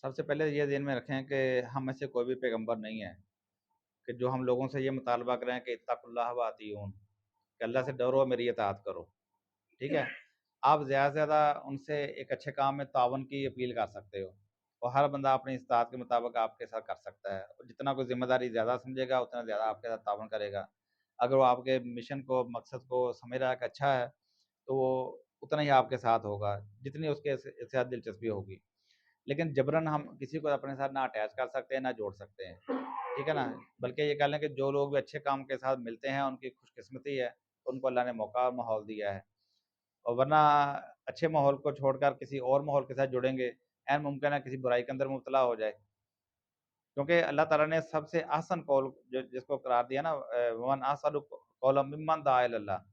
سب سے پہلے یہ ذہن میں رکھیں کہ ہم میں سے کوئی بھی پیغمبر نہیں ہے کہ جو ہم لوگوں سے یہ مطالبہ کریں کہ اتقوا اللہ واطیعون، کہ اللہ سے ڈرو میری اطاعت کرو، ٹھیک ہے۔ آپ زیادہ سے زیادہ ان سے ایک اچھے کام میں تعاون کی اپیل کر سکتے ہو، اور ہر بندہ اپنی استطاعت کے مطابق آپ کے ساتھ کر سکتا ہے، اور جتنا کوئی ذمہ داری زیادہ سمجھے گا اتنا زیادہ آپ کے ساتھ تعاون کرے گا۔ اگر وہ آپ کے مشن کو، مقصد کو سمجھ رہا ہے کہ اچھا ہے، تو وہ اتنا ہی آپ کے ساتھ ہوگا جتنی اس کے ساتھ دلچسپی ہوگی۔ لیکن جبراً ہم کسی کو اپنے ساتھ نہ اٹیچ کر سکتے ہیں نہ جوڑ سکتے ہیں، ٹھیک ہے نا۔ بلکہ یہ کہہ لیں کہ جو لوگ بھی اچھے کام کے ساتھ ملتے ہیں ان کی خوش قسمتی ہے، ان کو اللہ نے موقع اور ماحول دیا ہے، اور ورنہ اچھے ماحول کو چھوڑ کر کسی اور ماحول کے ساتھ جڑیں گے، عین ممکن ہے کسی برائی کے اندر مبتلا ہو جائے، کیونکہ اللہ تعالیٰ نے سب سے احسن قول جس کو قرار دیا نا، ومن احسن قولا ممن دعا الی اللہ،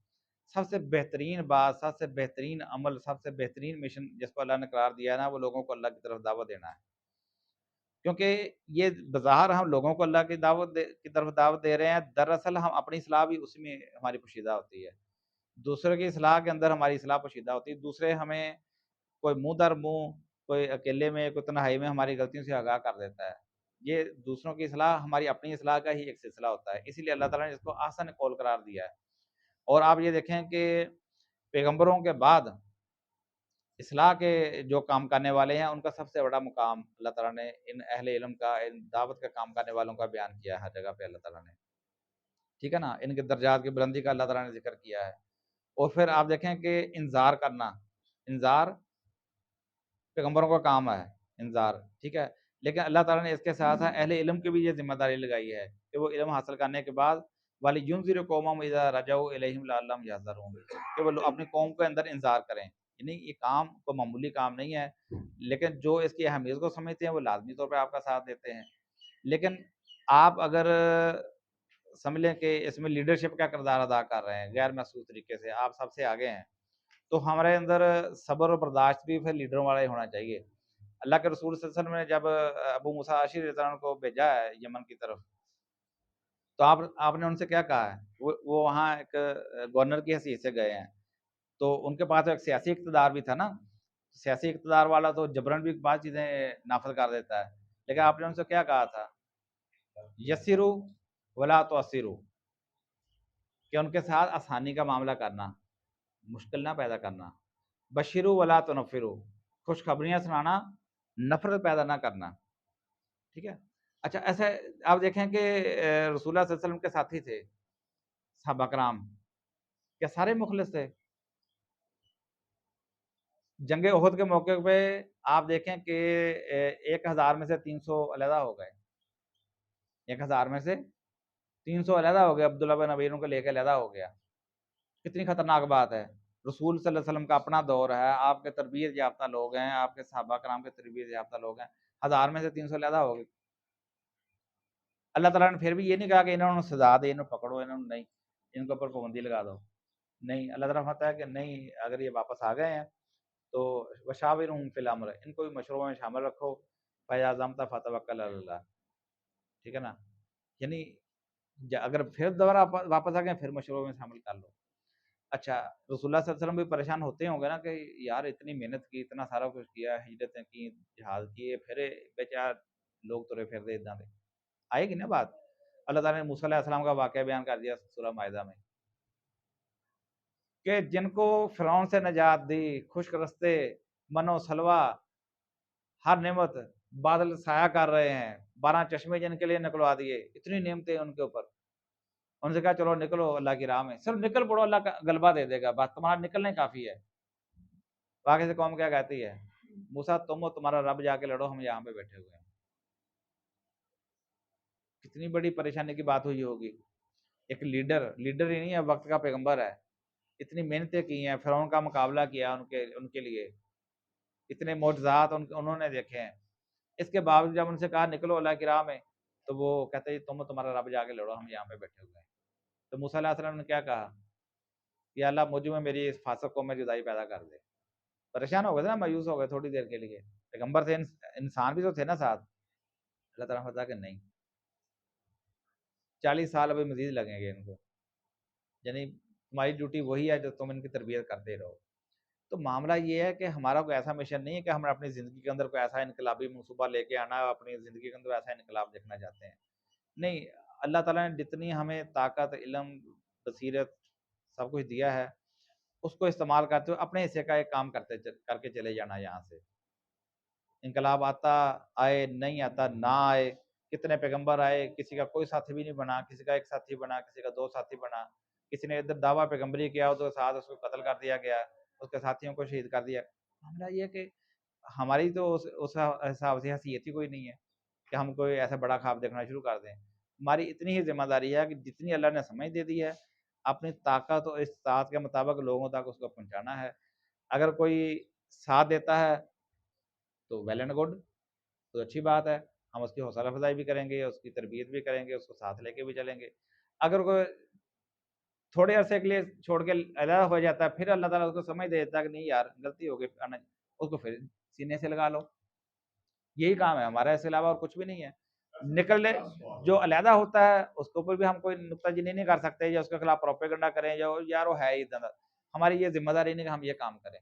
سب سے بہترین بات، سب سے بہترین عمل، سب سے بہترین مشن جس کو اللہ نے قرار دیا ہے نا، وہ لوگوں کو اللہ کی طرف دعوت دینا ہے۔ کیونکہ یہ بظاہر ہم لوگوں کو اللہ کی کی طرف دعوت دے رہے ہیں، دراصل ہم اپنی اصلاح بھی اسی میں ہماری پوشیدہ ہوتی ہے، دوسرے کی اصلاح کے اندر ہماری اصلاح پوشیدہ ہوتی ہے۔ دوسرے ہمیں کوئی منہ در منہ، کوئی اکیلے میں، کوئی تنہائی میں ہماری غلطیوں سے آگاہ کر دیتا ہے۔ یہ دوسروں کی اصلاح ہماری اپنی اصلاح کا ہی ایک سلسلہ ہوتا ہے، اسی لیے اللہ تعالیٰ نے اس کو احسن قول قرار دیا ہے۔ اور آپ یہ دیکھیں کہ پیغمبروں کے بعد اصلاح کے جو کام کرنے والے ہیں ان کا سب سے بڑا مقام اللہ تعالیٰ نے ان اہل علم کا، ان دعوت کا کام کرنے والوں کا بیان کیا ہے ہر جگہ پہ اللہ تعالیٰ نے، ٹھیک ہے نا۔ ان کے درجات کی بلندی کا اللہ تعالیٰ نے ذکر کیا ہے۔ اور پھر آپ دیکھیں کہ انذار کرنا، انذار پیغمبروں کا کام ہے، انذار، ٹھیک ہے۔ لیکن اللہ تعالیٰ نے اس کے ساتھ ساتھ اہل علم کی بھی یہ ذمہ داری لگائی ہے کہ وہ علم حاصل کرنے کے بعد وَلِيُنذِرْ قَوْمَهُمْ إِذَا رَجَعُوا إِلَيْهِمْ لَعَلَّهُمْ يَحْذَرُونَ، کہ وہ اپنی قوم کے اندر انذار کریں۔ یعنی یہ کام کوئی معمولی کام نہیں ہے، لیکن جو اس کی اہمیت کو سمجھتے ہیں وہ لازمی طور پہ آپ کا ساتھ دیتے ہیں۔ لیکن آپ اگر سمجھ لیں کہ اس میں لیڈرشپ کا کردار ادا کر رہے ہیں غیر محسوس طریقے سے، آپ سب سے آگے ہیں، تو ہمارے اندر صبر اور برداشت بھی پھر لیڈروں والا ہی ہونا چاہیے۔ اللہ کے رسول صلی اللہ علیہ وسلم نے جب ابو موسیٰ اشعری رضی اللہ عنہ کو بھیجا ہے یمن کی طرف، تو آپ نے ان سے کیا کہا ہے؟ وہ وہاں ایک گورنر کی حیثیت سے گئے ہیں، تو ان کے پاس ایک سیاسی اقتدار بھی تھا نا، سیاسی اقتدار والا تو جبرن بھی بعض چیزیں نافذ کر دیتا ہے، لیکن آپ نے ان سے کیا کہا تھا؟ یسرو ولا تعسروا، کہ ان کے ساتھ آسانی کا معاملہ کرنا، مشکل نہ پیدا کرنا، بشرو ولا تنفرو، خوشخبریاں سنانا، نفرت پیدا نہ کرنا، ٹھیک ہے۔ اچھا ایسے آپ دیکھیں کہ رسول اللہ صلی اللہ علیہ وسلم کے ساتھی تھے صحابہ کرام، کیا سارے مخلص تھے؟ جنگ احد کے موقع پہ آپ دیکھیں کہ 1000 میں سے 300 علیحدہ ہو گئے، 1000 میں سے 300 علیحدہ ہو گئے، عبداللہ بن ابی کو لے کے علیحدہ ہو گیا۔ کتنی خطرناک بات ہے، رسول صلی اللہ علیہ وسلم کا اپنا دور ہے، آپ کے تربیت یافتہ لوگ ہیں، آپ کے صحابہ کرام کے تربیت یافتہ لوگ ہیں، 1000 میں سے 300 علیحدہ ہو گئے۔ اللہ تعالیٰ نے پھر بھی یہ نہیں کہا کہ انہوں نے سزا دے، انہوں پکڑو، انہوں نے نہیں، ان کے اوپر پابندی لگا دو، نہیں، اللہ تعالیٰ فرماتا ہے کہ نہیں، اگر یہ واپس آ گئے ہیں تو وشاورہم فی الامر، ان کو بھی مشوروں میں شامل رکھو، فاذا عزمت فتوکل علی اللہ، ٹھیک ہے نا۔ یعنی اگر پھر دوبارہ واپس آ گئے پھر مشوروں میں شامل کر لو۔ اچھا رسول اللہ صلی اللہ علیہ وسلم بھی پریشان ہوتے ہوں گے نا کہ یار اتنی محنت کی، اتنا سارا کچھ کیا، ہجرتیں کی، جہاد کیے، پھر بیچار لوگ ترے پھر دے ادھر دے، آئے گی نا بات۔ اللہ تعالیٰ نے موسیٰ علیہ السلام کا واقعہ بیان کر دیا سورہ مائدہ میں، کہ جن کو فرعون سے نجات دی، خشک رستے، من و سلوہ، ہر نعمت، بادل سایہ کر رہے ہیں، 12 چشمے جن کے لیے نکلوا دیے، اتنی نعمتیں ان کے اوپر، ان سے کہا چلو نکلو اللہ کی راہ میں، صرف نکل پڑو، اللہ کا غلبہ دے دے گا، بس تمہارا نکلنا ہی کافی ہے۔ باقی سے قوم کیا کہتی ہے؟ موسیٰ تم اور تمہارا رب جا کے لڑو، ہم یہاں پہ بیٹھے ہوئے ہیں۔ کتنی بڑی پریشانی کی بات ہوئی ہوگی۔ ایک لیڈر ہی نہیں ہے، وقت کا پیغمبر ہے، اتنی محنتیں کی ہیں، فرعون کا مقابلہ کیا ان کے لیے، اتنے معجزات انہوں نے دیکھے ہیں، اس کے باوجود جب ان سے کہا نکلو اللہ کی راہ میں، تو وہ کہتے ہیں تم اور تمہارا رب جا کے لڑو، ہم یہاں پہ بیٹھے ہوئے ہیں۔ تو موسیٰ علیہ السلام نے کیا کہا کہ اللہ مجھ میں میری اس فاسق قوم میں جدائی پیدا کر دے۔ پریشان ہو گئے تھے نا، مایوس ہو گئے تھوڑی دیر کے لیے، پیغمبر تھے، انسان بھی تو تھے نا ساتھ۔ اللہ تعالیٰ نے بتایا کہ نہیں، 40 سال ابھی مزید لگیں گے ان کو، یعنی تمہاری ڈیوٹی وہی ہے جو تم ان کی تربیت کرتے رہو۔ تو معاملہ یہ ہے کہ ہمارا کوئی ایسا مشن نہیں ہے کہ ہم اپنی زندگی کے اندر کوئی ایسا انقلابی منصوبہ لے کے آنا، اپنی زندگی کے اندر ایسا انقلاب دیکھنا چاہتے ہیں، نہیں۔ اللہ تعالیٰ نے جتنی ہمیں طاقت، علم، بصیرت سب کچھ دیا ہے، اس کو استعمال کرتے ہوئے اپنے حصے کا ایک کام کر کے چلے جانا یہاں سے۔ انقلاب آتا آئے، نہیں آتا نہ آئے، کتنے پیغمبر آئے، کسی کا کوئی ساتھی بھی نہیں بنا، کسی کا ایک ساتھی بنا، کسی کا دو ساتھی بنا، کسی نے ادھر دعویٰ پیغمبری کیا اس کے ساتھ اس کو قتل کر دیا گیا، اس کے ساتھیوں کو شہید کر دیا۔ معاملہ یہ کہ ہماری تو اس حساب سے حیثیت ہی کوئی نہیں ہے کہ ہم کوئی ایسا بڑا خواب دیکھنا شروع کر دیں۔ ہماری اتنی ہی ذمہ داری ہے کہ جتنی اللہ نے سمجھ دے دی ہے، اپنی طاقت اور استطاعت کے مطابق لوگوں تک اس کو پہنچانا ہے۔ اگر کوئی ساتھ دیتا ہے تو ویل اینڈ گڈ، تو اچھی بات ہے، ہم اس کی حوصلہ افزائی بھی کریں گے، اس کی تربیت بھی کریں گے، اس کو ساتھ لے کے بھی چلیں گے۔ اگر کوئی تھوڑے عرصے کے لیے چھوڑ کے علیحدہ ہو جاتا ہے، پھر اللہ تعالیٰ اس کو سمجھ دے دیتا ہے کہ نہیں یار غلطی ہو گئی، اس کو پھر سینے سے لگا لو۔ یہی کام ہے ہمارا، اس کے علاوہ اور کچھ بھی نہیں ہے۔ نکلنے جو علیحدہ ہوتا ہے اس کے اوپر بھی ہم کوئی نکتہ چینی نہیں کر سکتے، یا اس کے خلاف پروپیگنڈا کریں، یا یار وہ ہے ہی اتنا، ہماری یہ ذمہ داری نہیں کہ ہم یہ کام کریں۔